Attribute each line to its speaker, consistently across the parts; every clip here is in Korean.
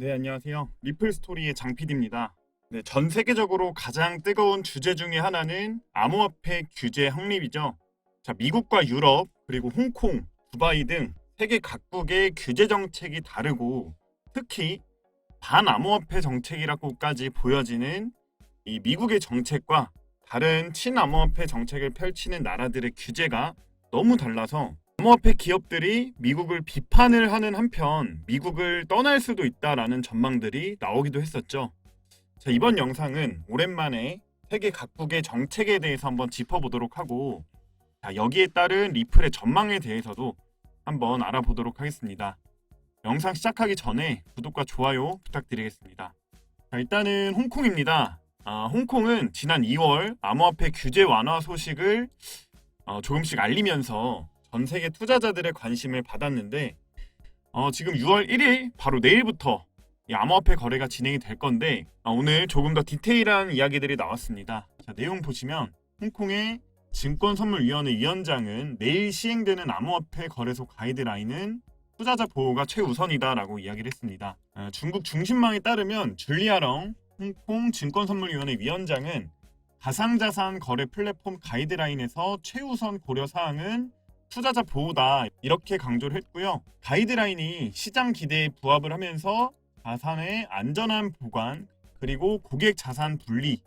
Speaker 1: 네, 안녕하세요. 리플 스토리의 장 PD입니다. 네, 전 세계적으로 가장 뜨거운 주제 중에 하나는 암호화폐 규제 확립이죠. 자, 미국과 유럽, 그리고 홍콩, 두바이 등 세계 각국의 규제 정책이 다르고 특히 반암호화폐 정책이라고까지 보여지는 이 미국의 정책과 다른 친암호화폐 정책을 펼치는 나라들의 규제가 너무 달라서 암호화폐 기업들이 미국을 비판을 하는 한편 미국을 떠날 수도 있다라는 전망들이 나오기도 했었죠. 자, 이번 영상은 오랜만에 세계 각국의 정책에 대해서 한번 짚어보도록 하고 자, 여기에 따른 리플의 전망에 대해서도 한번 알아보도록 하겠습니다. 영상 시작하기 전에 구독과 좋아요 부탁드리겠습니다. 자, 일단은 홍콩입니다. 홍콩은 지난 2월 암호화폐 규제 완화 소식을 조금씩 알리면서 전 세계 투자자들의 관심을 받았는데 지금 6월 1일 바로 내일부터 이 암호화폐 거래가 진행이 될 건데 오늘 조금 더 디테일한 이야기들이 나왔습니다. 자, 내용 보시면 홍콩의 증권선물위원회 위원장은 내일 시행되는 암호화폐 거래소 가이드라인은 투자자 보호가 최우선이다라고 이야기를 했습니다. 중국 중신망에 따르면 줄리아렁 홍콩 증권선물위원회 위원장은 가상자산 거래 플랫폼 가이드라인에서 최우선 고려 사항은 투자자 보호다 이렇게 강조를 했고요. 가이드라인이 시장 기대에 부합을 하면서 자산의 안전한 보관 그리고 고객 자산 분리,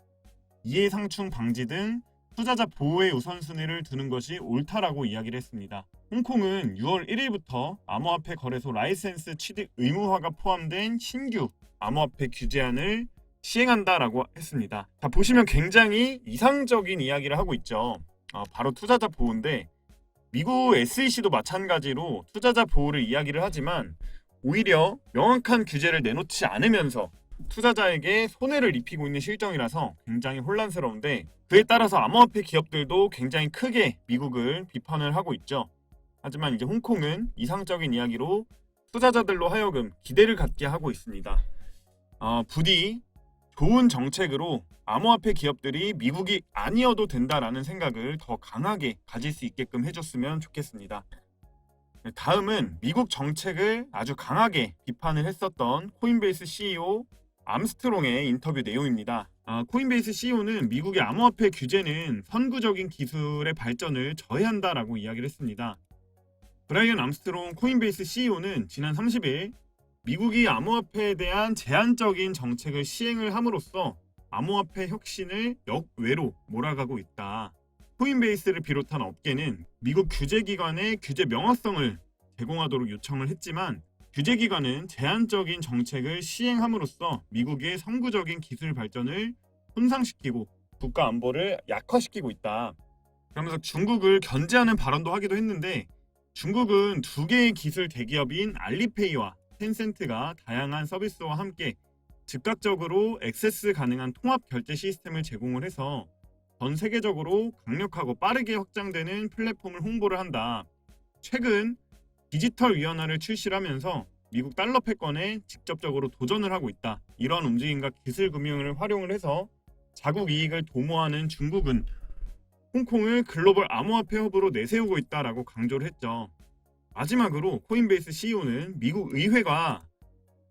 Speaker 1: 이해 상충 방지 등 투자자 보호의 우선순위를 두는 것이 옳다라고 이야기를 했습니다. 홍콩은 6월 1일부터 암호화폐 거래소 라이센스 취득 의무화가 포함된 신규 암호화폐 규제안을 시행한다라고 했습니다. 자, 보시면 굉장히 이상적인 이야기를 하고 있죠. 바로 투자자 보호인데 미국 SEC도 마찬가지로 투자자 보호를 이야기를 하지만 오히려 명확한 규제를 내놓지 않으면서 투자자에게 손해를 입히고 있는 실정이라서 굉장히 혼란스러운데 그에 따라서 암호화폐 기업들도 굉장히 크게 미국을 비판을 하고 있죠. 하지만 이제 홍콩은 이상적인 이야기로 투자자들로 하여금 기대를 갖게 하고 있습니다. 부디 좋은 정책으로 암호화폐 기업들이 미국이 아니어도 된다라는 생각을 더 강하게 가질 수 있게끔 해줬으면 좋겠습니다. 다음은 미국 정책을 아주 강하게 비판을 했었던 코인베이스 CEO 암스트롱의 인터뷰 내용입니다. 코인베이스 CEO는 미국의 암호화폐 규제는 선구적인 기술의 발전을 저해한다라고 이야기를 했습니다. 브라이언 암스트롱 코인베이스 CEO는 지난 30일 미국이 암호화폐에 대한 제한적인 정책을 시행을 함으로써 암호화폐 혁신을 역외로 몰아가고 있다. 코인베이스를 비롯한 업계는 미국 규제기관의 규제 명확성을 제공하도록 요청을 했지만 규제기관은 제한적인 정책을 시행함으로써 미국의 선구적인 기술 발전을 손상시키고 국가 안보를 약화시키고 있다. 그러면서 중국을 견제하는 발언도 하기도 했는데 중국은 두 개의 기술 대기업인 알리페이와 텐센트가 다양한 서비스와 함께 즉각적으로 액세스 가능한 통합 결제 시스템을 제공을 해서 전 세계적으로 강력하고 빠르게 확장되는 플랫폼을 홍보를 한다. 최근 디지털 위안화를 출시하면서 미국 달러 패권에 직접적으로 도전을 하고 있다. 이런 움직임과 기술 금융을 활용을 해서 자국 이익을 도모하는 중국은 홍콩을 글로벌 암호화폐 허브로 내세우고 있다라고 강조를 했죠. 마지막으로 코인베이스 CEO는 미국 의회가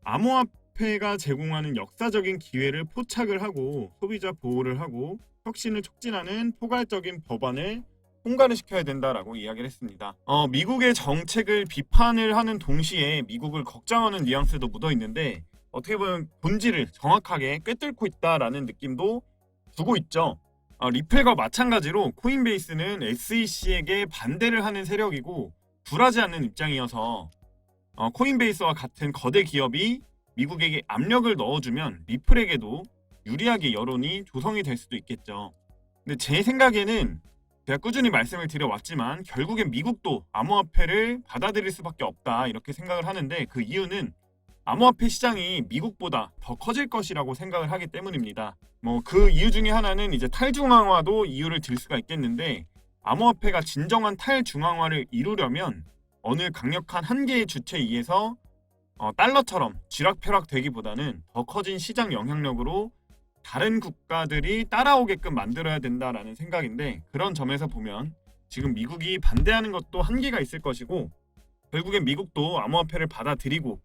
Speaker 1: 암호화폐가 제공하는 역사적인 기회를 포착을 하고 소비자 보호를 하고 혁신을 촉진하는 포괄적인 법안을 통과를 시켜야 된다라고 이야기를 했습니다. 미국의 정책을 비판을 하는 동시에 미국을 걱정하는 뉘앙스도 묻어 있는데 어떻게 보면 본질을 정확하게 꿰뚫고 있다라는 느낌도 주고 있죠. 리플과 마찬가지로 코인베이스는 SEC에게 반대를 하는 세력이고 굴하지 않는 입장이어서 코인베이스와 같은 거대 기업이 미국에게 압력을 넣어주면 리플에게도 유리하게 여론이 조성이 될 수도 있겠죠. 근데 제 생각에는 제가 꾸준히 말씀을 드려왔지만 결국엔 미국도 암호화폐를 받아들일 수밖에 없다 이렇게 생각을 하는데 그 이유는 암호화폐 시장이 미국보다 더 커질 것이라고 생각을 하기 때문입니다. 그 이유 중에 하나는 이제 탈중앙화도 이유를 들 수가 있겠는데 암호화폐가 진정한 탈중앙화를 이루려면 어느 강력한 한 개의 주체에 의해서 달러처럼 쥐락펴락 되기보다는 더 커진 시장 영향력으로 다른 국가들이 따라오게끔 만들어야 된다라는 생각인데 그런 점에서 보면 지금 미국이 반대하는 것도 한계가 있을 것이고 결국엔 미국도 암호화폐를 받아들이고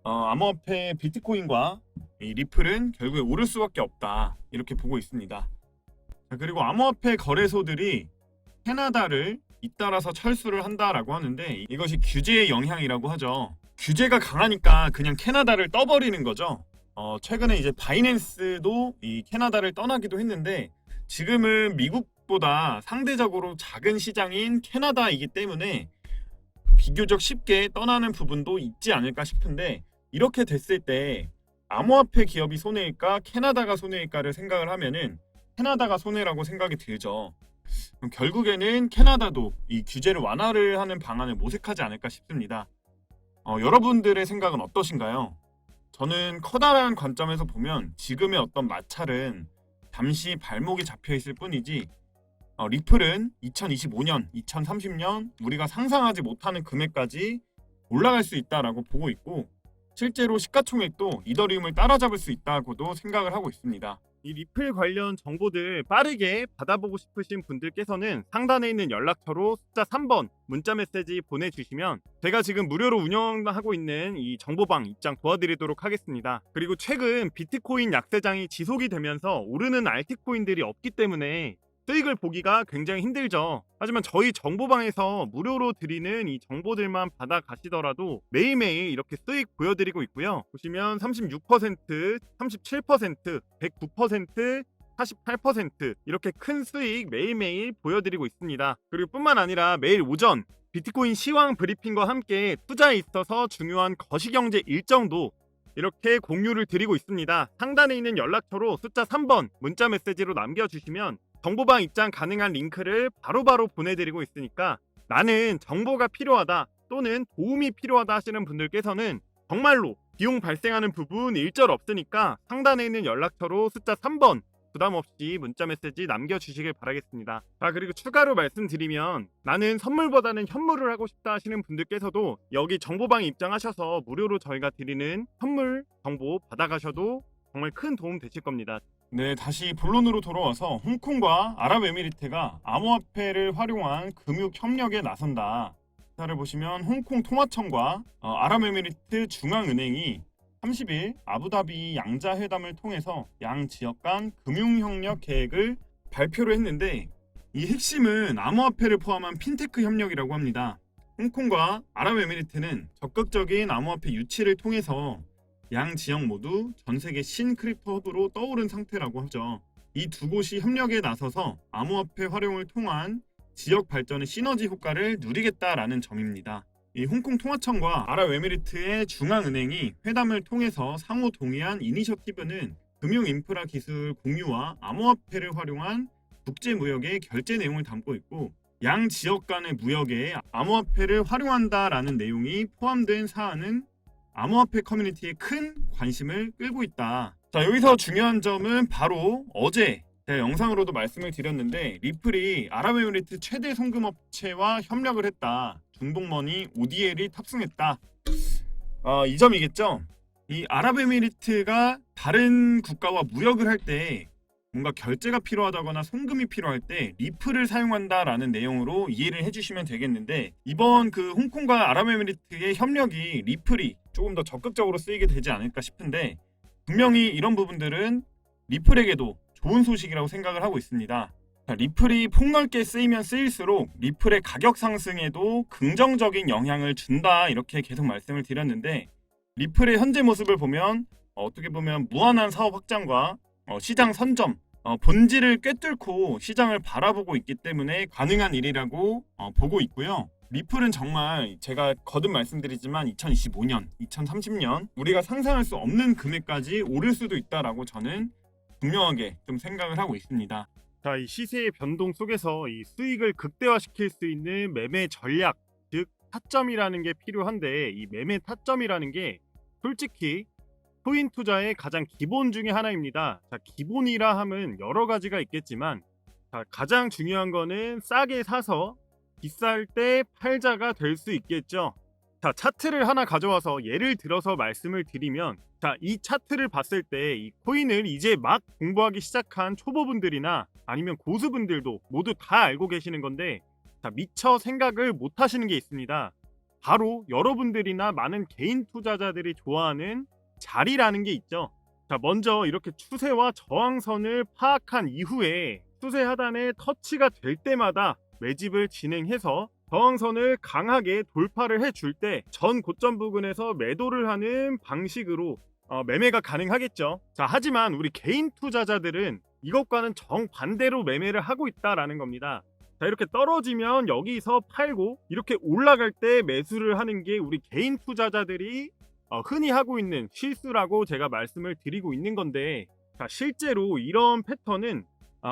Speaker 1: 암호화폐 비트코인과 이 리플은 결국에 오를 수밖에 없다 이렇게 보고 있습니다. 자, 그리고 암호화폐 거래소들이 캐나다를 잇따라서 철수를 한다라고 하는데 이것이 규제의 영향이라고 하죠. 규제가 강하니까 그냥 캐나다를 떠버리는 거죠. 최근에 이제 바이낸스도 이 캐나다를 떠나기도 했는데 지금은 미국보다 상대적으로 작은 시장인 캐나다이기 때문에 비교적 쉽게 떠나는 부분도 있지 않을까 싶은데 이렇게 됐을 때 암호화폐 기업이 손해일까 캐나다가 손해일까를 생각을 하면은 캐나다가 손해라고 생각이 들죠. 그럼 결국에는 캐나다도 이 규제를 완화를 하는 방안을 모색하지 않을까 싶습니다. 여러분들의 생각은 어떠신가요? 저는 커다란 관점에서 보면 지금의 어떤 마찰은 잠시 발목이 잡혀 있을 뿐이지 리플은 2025년, 2030년 우리가 상상하지 못하는 금액까지 올라갈 수 있다라고 보고 있고 실제로 시가총액도 이더리움을 따라잡을 수 있다고도 생각을 하고 있습니다. 이 리플 관련 정보들 빠르게 받아보고 싶으신 분들께서는 상단에 있는 연락처로 숫자 3번 문자 메시지 보내주시면 제가 지금 무료로 운영하고 있는 이 정보방 입장 도와드리도록 하겠습니다. 그리고 최근 비트코인 약세장이 지속이 되면서 오르는 알트코인들이 없기 때문에 수익을 보기가 굉장히 힘들죠. 하지만 저희 정보방에서 무료로 드리는 이 정보들만 받아 가시더라도 매일매일 이렇게 수익 보여드리고 있고요. 보시면 36%, 37%, 109%, 48% 이렇게 큰 수익 매일매일 보여드리고 있습니다. 그리고 뿐만 아니라 매일 오전 비트코인 시황 브리핑과 함께 투자에 있어서 중요한 거시경제 일정도 이렇게 공유를 드리고 있습니다. 상단에 있는 연락처로 숫자 3번 문자 메시지로 남겨주시면 정보방 입장 가능한 링크를 바로바로 보내드리고 있으니까 나는 정보가 필요하다 또는 도움이 필요하다 하시는 분들께서는 정말로 비용 발생하는 부분 일절 없으니까 상단에 있는 연락처로 숫자 3번 부담없이 문자 메시지 남겨주시길 바라겠습니다. 그리고 추가로 말씀드리면 나는 선물보다는 현물을 하고 싶다 하시는 분들께서도 여기 정보방에 입장하셔서 무료로 저희가 드리는 선물 정보 받아가셔도 정말 큰 도움 되실 겁니다. 네, 다시 본론으로 돌아와서 홍콩과 아랍에미리트가 암호화폐를 활용한 금융 협력에 나선다. 기사를 보시면 홍콩 통화청과 아랍에미리트 중앙은행이 30일 아부다비 양자 회담을 통해서 양 지역 간 금융 협력 계획을 발표를 했는데 이 핵심은 암호화폐를 포함한 핀테크 협력이라고 합니다. 홍콩과 아랍에미리트는 적극적인 암호화폐 유치를 통해서 양 지역 모두 전 세계 신크립토 허브로 떠오른 상태라고 하죠. 이 두 곳이 협력에 나서서 암호화폐 활용을 통한 지역 발전의 시너지 효과를 누리겠다라는 점입니다. 이 홍콩 통화청과 아랍에미리트의 중앙은행이 회담을 통해서 상호 동의한 이니셔티브는 금융 인프라 기술 공유와 암호화폐를 활용한 국제 무역의 결제 내용을 담고 있고 양 지역 간의 무역에 암호화폐를 활용한다라는 내용이 포함된 사안은 암호화폐 커뮤니티에 큰 관심을 끌고 있다. 자, 여기서 중요한 점은 바로 어제 제가 영상으로도 말씀을 드렸는데 리플이 아랍에미리트 최대 송금업체와 협력을 했다. 중동머니 ODL이 탑승했다. 이 점이겠죠. 이 아랍에미리트가 다른 국가와 무역을 할 때 뭔가 결제가 필요하다거나 송금이 필요할 때 리플을 사용한다라는 내용으로 이해를 해주시면 되겠는데 이번 그 홍콩과 아랍에미리트의 협력이 리플이 조금 더 적극적으로 쓰이게 되지 않을까 싶은데 분명히 이런 부분들은 리플에게도 좋은 소식이라고 생각을 하고 있습니다. 리플이 폭넓게 쓰이면 쓰일수록 리플의 가격 상승에도 긍정적인 영향을 준다 이렇게 계속 말씀을 드렸는데 리플의 현재 모습을 보면 어떻게 보면 무한한 사업 확장과 시장 선점, 본질을 꿰뚫고 시장을 바라보고 있기 때문에 가능한 일이라고 보고 있고요. 리플은 정말 제가 거듭 말씀드리지만 2025년, 2030년 우리가 상상할 수 없는 금액까지 오를 수도 있다라고 저는 분명하게 좀 생각을 하고 있습니다. 자, 이 시세의 변동 속에서 이 수익을 극대화시킬 수 있는 매매 전략, 즉 타점이라는 게 필요한데 이 매매 타점이라는 게 솔직히 코인 투자의 가장 기본 중에 하나입니다. 자, 기본이라 함은 여러 가지가 있겠지만 가장 중요한 거는 싸게 사서 비쌀 때 팔자가 될 수 있겠죠. 자, 차트를 하나 가져와서 예를 들어서 말씀을 드리면 이 차트를 봤을 때 이 코인을 이제 막 공부하기 시작한 초보분들이나 아니면 고수분들도 모두 다 알고 계시는 건데 미처 생각을 못 하시는 게 있습니다. 바로 여러분들이나 많은 개인 투자자들이 좋아하는 자리라는 게 있죠. 자, 먼저 이렇게 추세와 저항선을 파악한 이후에 추세 하단에 터치가 될 때마다 매집을 진행해서 저항선을 강하게 돌파를 해줄 때 전 고점 부근에서 매도를 하는 방식으로 매매가 가능하겠죠. 자, 하지만 우리 개인 투자자들은 이것과는 정반대로 매매를 하고 있다라는 겁니다. 자, 이렇게 떨어지면 여기서 팔고 이렇게 올라갈 때 매수를 하는 게 우리 개인 투자자들이 흔히 하고 있는 실수라고 제가 말씀을 드리고 있는 건데, 자, 실제로 이런 패턴은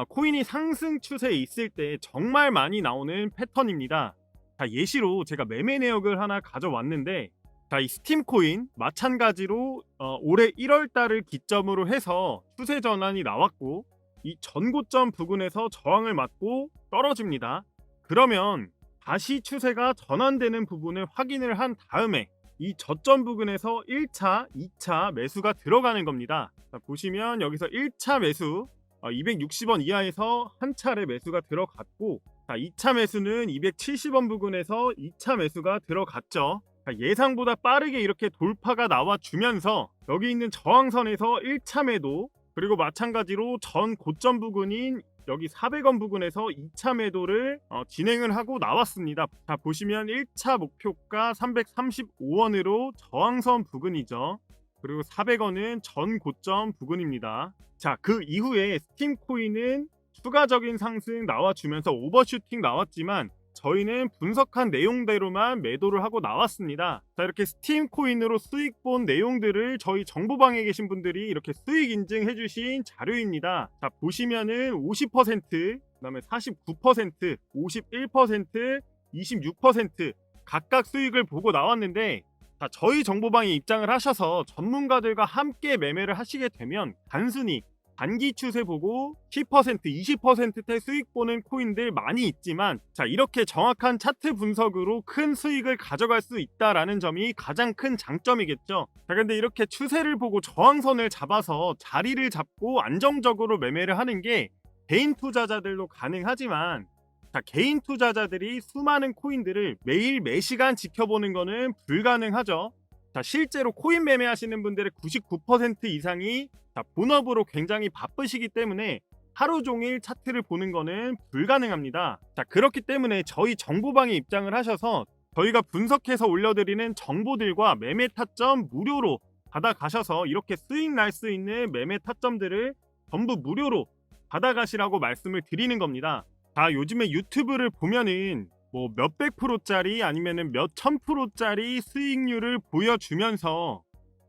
Speaker 1: 코인이 상승 추세에 있을 때 정말 많이 나오는 패턴입니다. 자, 예시로 제가 매매 내역을 하나 가져왔는데, 자, 이 스팀 코인 마찬가지로 올해 1월 달을 기점으로 해서 추세 전환이 나왔고 이 전고점 부근에서 저항을 맞고 떨어집니다. 그러면 다시 추세가 전환되는 부분을 확인을 한 다음에 이 저점 부근에서 1차, 2차 매수가 들어가는 겁니다. 자, 보시면 여기서 1차 매수 260원 이하에서 한 차례 매수가 들어갔고, 자, 2차 매수는 270원 부근에서 2차 매수가 들어갔죠. 자, 예상보다 빠르게 이렇게 돌파가 나와주면서 여기 있는 저항선에서 1차 매도, 그리고 마찬가지로 전 고점 부근인 여기 400원 부근에서 2차 매도를 진행을 하고 나왔습니다. 자, 보시면 1차 목표가 335원으로 저항선 부근이죠. 그리고 400원은 전 고점 부근입니다. 자, 그 이후에 스팀 코인은 추가적인 상승 나와주면서 오버슈팅 나왔지만 저희는 분석한 내용대로만 매도를 하고 나왔습니다. 자, 이렇게 스팀 코인으로 수익 본 내용들을 저희 정보방에 계신 분들이 이렇게 수익 인증해 주신 자료입니다. 자, 보시면은 50%, 그다음에 49%, 51%, 26% 각각 수익을 보고 나왔는데, 자, 저희 정보방에 입장을 하셔서 전문가들과 함께 매매를 하시게 되면 단순히 단기 추세 보고 10%, 20%대 수익 보는 코인들 많이 있지만, 자, 이렇게 정확한 차트 분석으로 큰 수익을 가져갈 수 있다라는 점이 가장 큰 장점이겠죠. 자, 근데 이렇게 추세를 보고 저항선을 잡아서 자리를 잡고 안정적으로 매매를 하는 게 개인 투자자들도 가능하지만, 자, 개인 투자자들이 수많은 코인들을 매일 매시간 지켜보는 거는 불가능하죠. 자, 실제로 코인 매매하시는 분들의 99% 이상이 본업으로 굉장히 바쁘시기 때문에 하루 종일 차트를 보는 거는 불가능합니다. 자, 그렇기 때문에 저희 정보방에 입장을 하셔서 저희가 분석해서 올려드리는 정보들과 매매 타점 무료로 받아가셔서 이렇게 수익 날 수 있는 매매 타점들을 전부 무료로 받아가시라고 말씀을 드리는 겁니다. 자, 요즘에 유튜브를 보면은 뭐 몇백 프로짜리 아니면은 몇천 프로짜리 수익률을 보여주면서,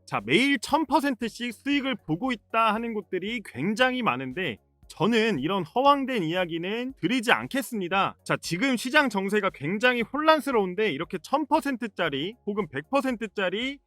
Speaker 1: 자, 매일 1000%씩 수익을 보고 있다 하는 곳들이 굉장히 많은데 저는 이런 허황된 이야기는 드리지 않겠습니다. 자, 지금 시장 정세가 굉장히 혼란스러운데 이렇게 1000%짜리 혹은 100%짜리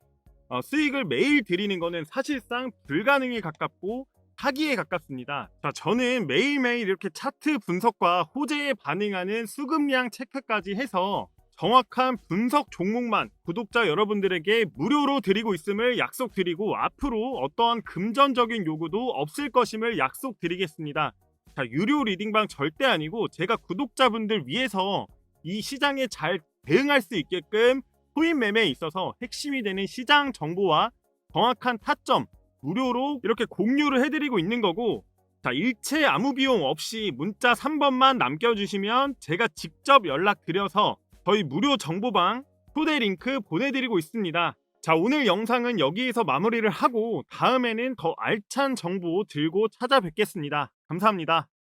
Speaker 1: 수익을 매일 드리는 거는 사실상 불가능에 가깝고 사기에 가깝습니다. 자, 저는 매일매일 이렇게 차트 분석과 호재에 반응하는 수급량 체크까지 해서 정확한 분석 종목만 구독자 여러분들에게 무료로 드리고 있음을 약속드리고, 앞으로 어떠한 금전적인 요구도 없을 것임을 약속드리겠습니다. 자, 유료 리딩방 절대 아니고 제가 구독자분들 위해서 이 시장에 잘 대응할 수 있게끔 코인 매매에 있어서 핵심이 되는 시장 정보와 정확한 타점 무료로 이렇게 공유를 해드리고 있는 거고, 자, 일체 아무 비용 없이 문자 3번만 남겨주시면 제가 직접 연락드려서 저희 무료 정보방 초대 링크 보내드리고 있습니다. 자, 오늘 영상은 여기에서 마무리를 하고 다음에는 더 알찬 정보 들고 찾아뵙겠습니다. 감사합니다.